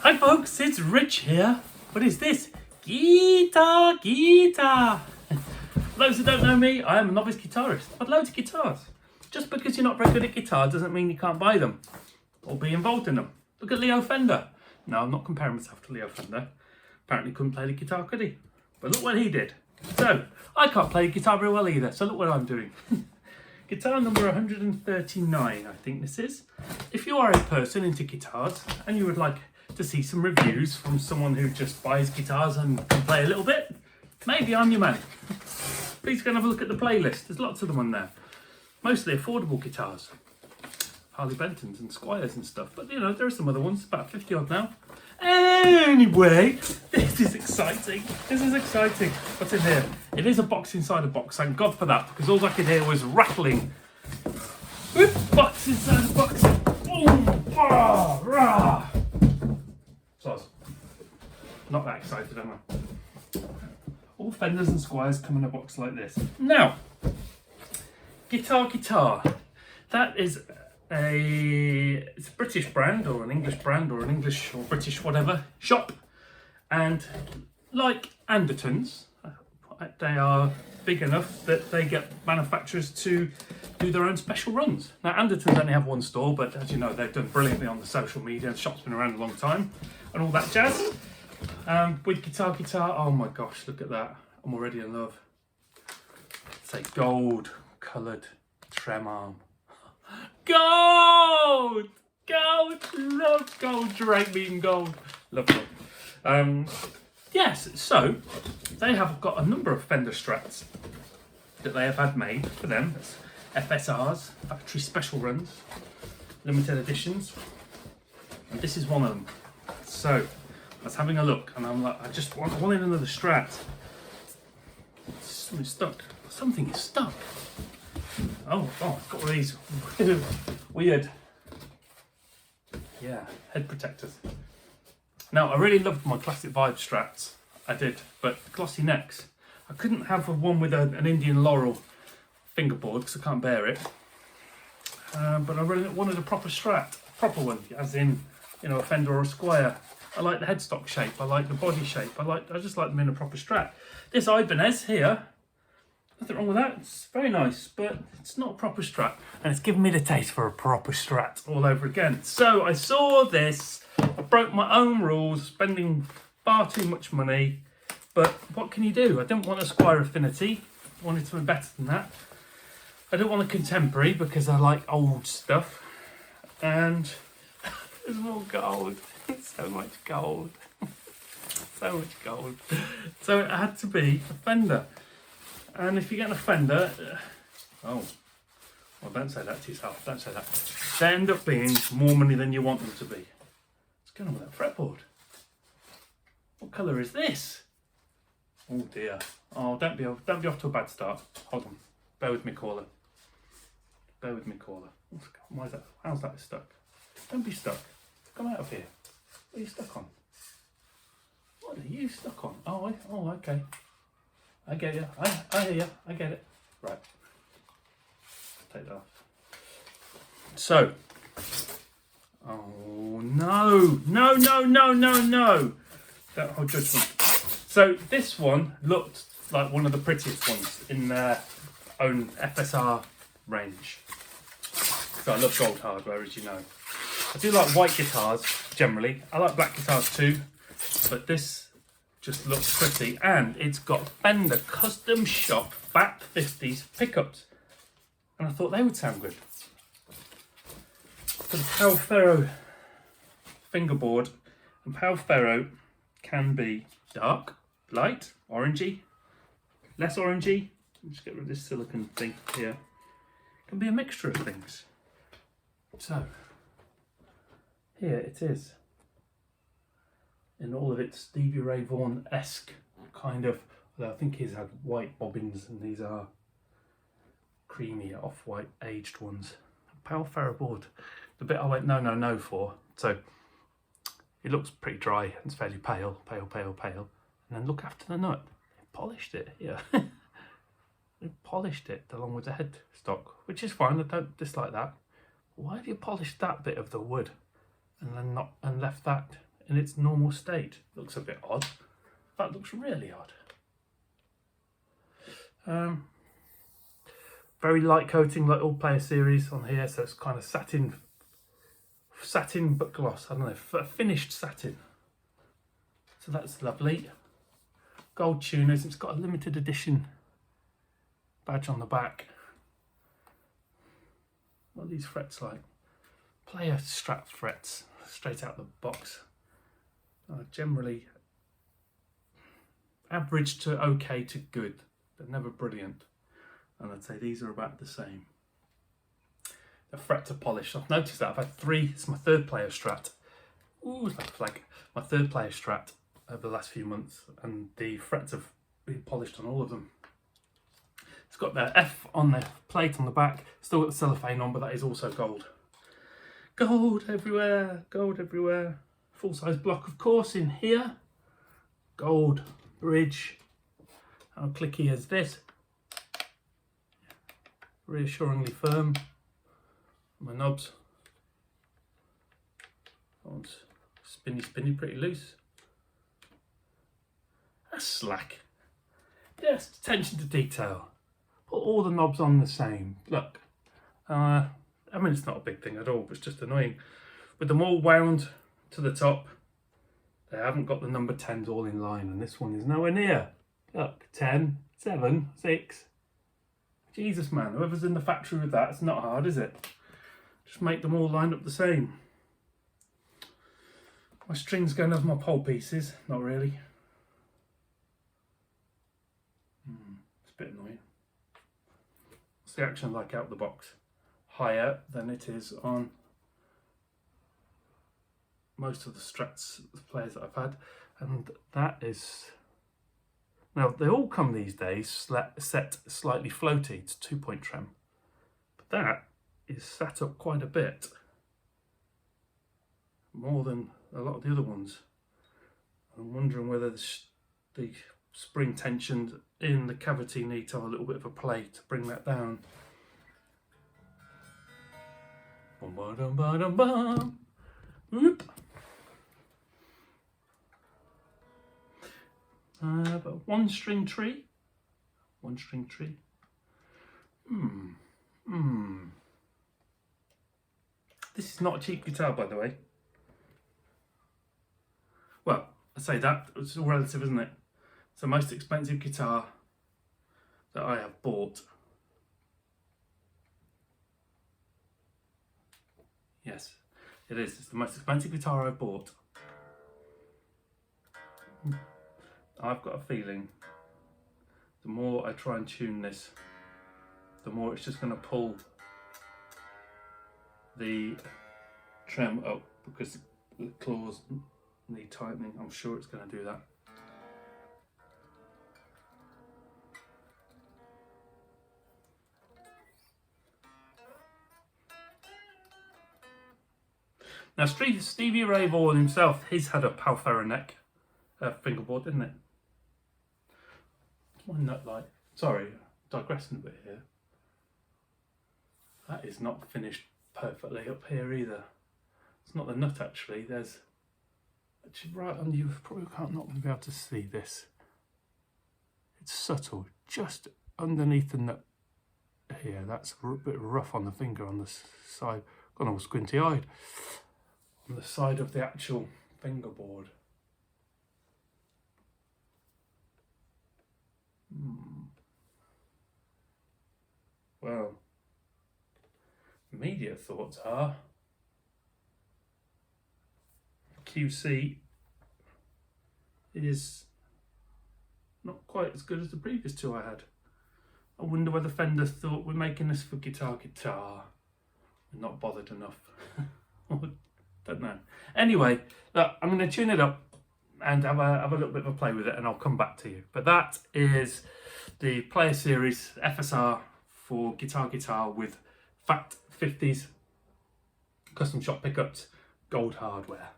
Hi folks, it's Rich here. What is this? Guitar. Those who don't know me, I am a novice guitarist. I've loads of guitars. Just because you're not very good at guitar doesn't mean you can't buy them or be involved in them. Look at Leo Fender. No, I'm not comparing myself to Leo Fender. Apparently couldn't play the guitar, could he? But look what he did. So, I can't play guitar very well either, so look what I'm doing. Guitar number 139, I think this is. If you are a person into guitars and you would like to see some reviews from someone who just buys guitars and can play a little bit, maybe I'm your man. Please go and have a look at the playlist. There's lots of them on there. Mostly affordable guitars. Harley Bentons and Squires and stuff. But you know, there are some other ones, about 50 odd now. Anyway, this is exciting. What's in here? It is a box inside a box. Thank God for that, because all I could hear was rattling. Box inside a box. Boom! Ah, rah. So, not that excited, am I? All Fenders and Squires come in a box like this. Now, guitar. That is it's a British brand or an English brand or an English or British whatever shop, and like Andertons, they are big enough that they get manufacturers to do their own special runs. Now Andertons only have one store, but as you know, they've done brilliantly on the social media. The shop's been around a long time and all that jazz. With guitar, oh my gosh, look at that. I'm already in love. It's a gold coloured trem arm. Gold! Love gold, drape me in gold. Lovely. Yes, so they have got a number of Fender Strats that they have had made for them. That's FSRs, factory special runs, limited editions. And this is one of them. So I was having a look and I'm like, I wanted another Strat. Something's stuck. Something is stuck. Oh, I've got one of these weird, head protectors. Now, I really loved my classic vibe Strats. I did, but glossy necks. I couldn't have one with an Indian laurel fingerboard because I can't bear it. But I really wanted a proper Strat, a proper one, as in, you know, a Fender or a Squire. I like the headstock shape. I like the body shape. I just like them in a proper Strat. This Ibanez here. Nothing wrong with that, it's very nice, but it's not a proper Strat. And it's given me the taste for a proper Strat all over again. So I saw this, I broke my own rules, spending far too much money. But what can you do? I didn't want a Squire Affinity, I wanted something better than that. I don't want a contemporary because I like old stuff. And there's more gold, so much gold. So much gold. So it had to be a Fender. And if you get an Fender, well, don't say that to yourself, don't say that. They end up being more money than you want them to be. What's going on with that fretboard? What colour is this? Oh dear. Oh, don't be off to a bad start. Hold on. Bear with me, caller. Why is that? How's that stuck? Don't be stuck. Come out of here. What are you stuck on? What are you stuck on? Oh, okay. I get you. I hear you. I get it. Right. Take that off. So. Oh no. Don't hold judgment. So this one looked like one of the prettiest ones in their own FSR range. So I love gold hardware, as you know. I do like white guitars generally. I like black guitars too. But this just looks pretty, and it's got Fender custom shop Fat 50's pickups, and I thought they would sound good. So the Powell Ferro fingerboard, and Powell Ferro can be dark, light, orangey, less orangey. Just get rid of this silicone thing here. It can be a mixture of things. So here it is. In all of its Stevie Ray Vaughan-esque kind of, although I think he's had white bobbins and these are creamy off-white aged ones. Powell Ferro board, the bit I went no for. So it looks pretty dry and it's fairly pale. And then look after the nut, they polished it here. They polished it along with the headstock, which is fine, I don't dislike that. Why have you polished that bit of the wood and then left that in its normal state. Looks a bit odd. That looks really odd. Very light coating, like all Player series on here, so it's kind of satin but gloss. I don't know, finished satin. So that's lovely. Gold tuners. It's got a limited edition badge on the back. What are these frets like? Player Strat frets, straight out the box. Generally average to okay to good, but never brilliant. And I'd say these are about the same. The frets are polished. I've noticed that. I've had 3. It's my 3rd Player Strat. Ooh, it's like a flag. My 3rd Player Strat over the last few months, and the frets have been polished on all of them. It's got the F on the plate on the back. Still got the cellophane on, but that is also gold. Gold everywhere. Gold everywhere. Full-size block, of course, in here. Gold bridge. How clicky is this? Reassuringly firm. My knobs. Oh, spinny, pretty loose. That's slack. Just attention to detail. Put all the knobs on the same. Look. I mean, it's not a big thing at all, but it's just annoying. With them all wound to the top, they haven't got the number 10s all in line, and this one is nowhere near. Look, 10, 7, 6. Jesus, man, whoever's in the factory with that, it's not hard, is it? Just make them all line up the same. My strings going over my pole pieces, not really. It's a bit annoying. What's the action like out the box? Higher than it is on most of the Strats players that I've had, and that is, now they all come these days set slightly floaty. It's 2-point trem, but that is set up quite a bit more than a lot of the other ones. I'm wondering whether the spring tension in the cavity need to have a little bit of a play to bring that down. Whoop. But one string tree. This is not a cheap guitar, by the way. Well, I say that, it's all relative, isn't it? It's the most expensive guitar that I have bought. Yes, it is. It's the most expensive guitar I've bought. I've got a feeling the more I try and tune this, the more it's just going to pull the trem up, because the claws need tightening. I'm sure it's going to do that. Now Stevie Ray Vaughan himself, he's had a Palfera neck fingerboard, didn't it? What's my nut like? Sorry, digressing a bit here. That is not finished perfectly up here either. It's not the nut actually. There's actually right on, you probably not going to be able to see this. It's subtle, just underneath the nut here. That's a bit rough on the finger on the side. Gone all squinty eyed. On the side of the actual fingerboard. Well, immediate thoughts are QC is not quite as good as the previous two I had. I wonder whether Fender thought we're making this for guitar. We're not bothered enough. Don't know. Anyway, look, I'm going to tune it up and have a little bit of a play with it, and I'll come back to you. But that is the Player Series FSR for guitar with fat 50s custom shop pickups, gold hardware.